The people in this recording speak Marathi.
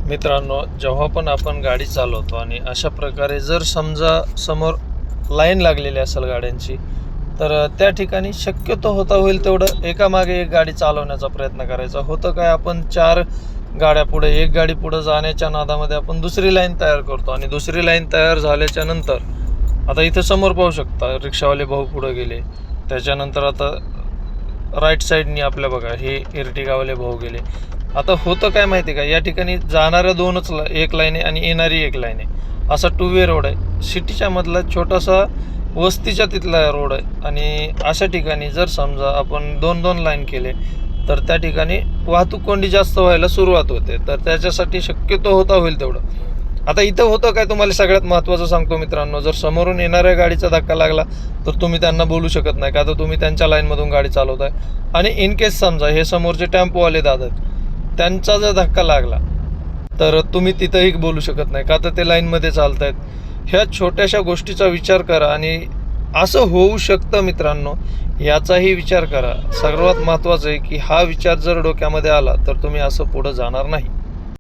मित्रांनो, जेव्हा पण आपण गाडी चालवतो आणि अशा प्रकारे जर समजा समोर लाईन लागलेली असेल गाड्यांची, तर त्या ठिकाणी शक्यतो होता होईल तेवढं एकामागे एक गाडी चालवण्याचा प्रयत्न करायचा. होतं काय, आपण 4 गाड्या पुढे, एक गाडी पुढे जाण्याच्या नादामध्ये आपण दुसरी लाईन तयार करतो आणि दुसरी लाईन तयार झाल्याच्या नंतर आता इथं समोर पाहू शकता रिक्षावाले भाऊ पुढे गेले. त्याच्यानंतर आता राईट साईडनी आपल्या बघा हे इर्टिगावाले भाऊ गेले. आता होतं काय माहिती का, या ठिकाणी जाणाऱ्या दोनच एक लाईन आहे आणि येणारी एक लाईन आहे. असा 2 वे रोड आहे. सिटीच्या मधला छोटासा वस्तीच्या तिथला रोड आहे आणि अशा ठिकाणी जर समजा आपण 2-2 लाईन केले तर त्या ठिकाणी वाहतूक कोंडी जास्त व्हायला सुरुवात होते. तर त्याच्यासाठी शक्यतो होता होईल तेवढं. आता इथं होतं काय, तुम्हाला सगळ्यात महत्त्वाचं सांगतो मित्रांनो, जर समोरून येणाऱ्या गाडीचा धक्का लागला तर तुम्ही त्यांना बोलू शकत नाही, का तर तुम्ही त्यांच्या लाईनमधून गाडी चालवताय. आणि इन केस समजा हे समोरचे टेम्पोवाले दादा आहेत, त्यांचा जर धक्का लागला तर तुम्ही तिथंही बोलू शकत नाही, का तर ते लाईनमध्ये चालत आहेत. ह्या छोट्याशा गोष्टीचा विचार करा आणि असं होऊ शकतं मित्रांनो, याचाही विचार करा. सर्वात महत्त्वाचं आहे की हा विचार जर डोक्यामध्ये आला तर तुम्ही असं पुढं जाणार नाही.